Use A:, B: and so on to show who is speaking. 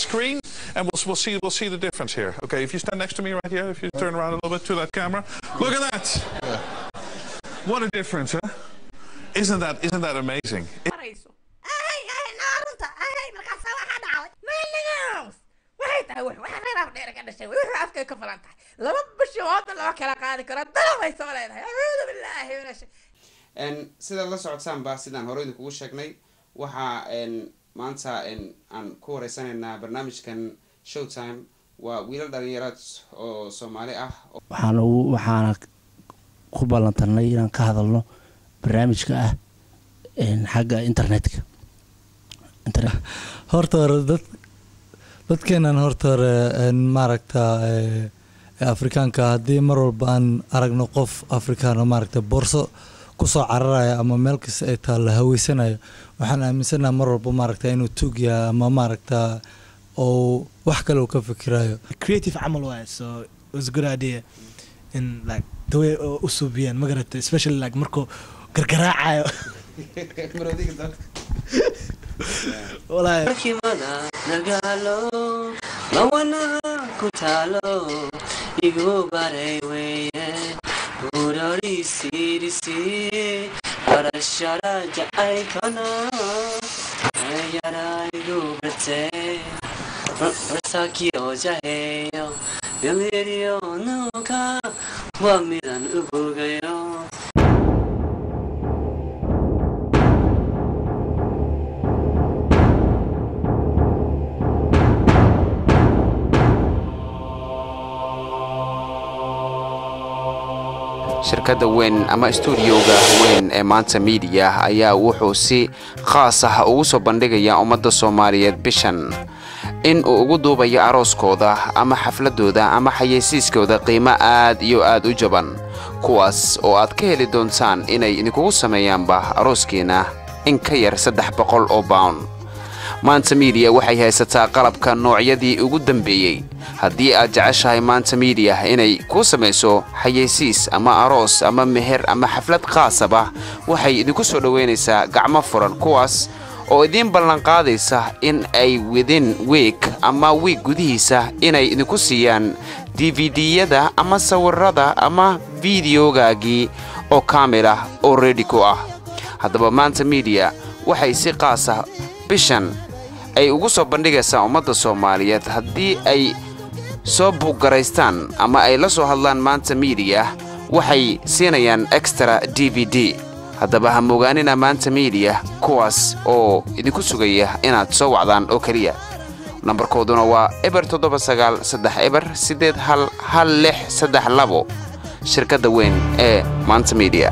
A: screen, and we'll see the difference here. Okay, if you stand next to me right here, if you turn around a little bit to that camera, look at that. What a difference, huh? Isn't that amazing?
B: sida la socotaan baa sidaan hore idinku sheegnay waxa maanta aan ku wareysanaynaa barnaamijkan Showtime waa wiilal dhalinyarad oo Soomaali ah
C: waxaan ku balantanay inaan ka hadalno barnaamijka ah xagga internetka
D: horta dadkeenan horta maaragta Afrikaanka hadii mar walba aan aragno qof Afrikaan oo maaragta borso ku soo cararaya ama meel kasta ay taal la haweysanayo waxaan aaminsanahay mar walba maaragta inuu tuugya ama maaragta oo wax kale uu ka fikirayo
E: creative amal way so it was a good idea in like the way usubiyan magarata especially like marko gargaraacayo والله كيمانا نقالو لوانا كتالو يقو باري ويه وراري سيري سي ورشارا جاي كنا يارا يقو برتي رساكي وجاهيو يميريو نوكا وميدان أبوغيو
B: shirkadda weyn ama studio-ga weyn ee Maanta Media ayaa wuxuu si khaas ah ugu soo bandhigayaa ummadda Soomaaliyeed bishan in uu ugu duubayo arooskooda ama xafladooda ama xayeysiiskooda qiimo aad iyo aad u jaban kuwaas oo aad ka heli doontaan inay idinku sameeyaanba arooskiina in ka yar 300 oo pound. Maanta Media waxay haysataa qalabka noocyadii ugu dambeeyay haddii aad jeceshahay Maanta Media inay ku sameyso xayeysiis ama aroos ama meher ama xaflad khaas ah waxay idinku soo dhaweynaysaa gacmo furan kuwaas oo idin ballan qaadaysa in ay within week ama week gudihiisa inay idinku siiyaan DVD-yada ama sawirrada ama videogaagii oo kamera oo ready ku ah. haddaba Maanta Media waxay si khaas ah bishan ay ugu soo bandhigaysaa ummadda Soomaaliyeed haddii ay soo buuggaraystaan ama ay la soo hadlaan Maanta Media waxay siinayaan extra DVD. haddaba ha mogaanina Maanta Media kuwaas oo idinku sugaya inaad soo wacdaan oo kaliya. nambarkooduna waa 793 shirkadda weyn ee Maanta Media.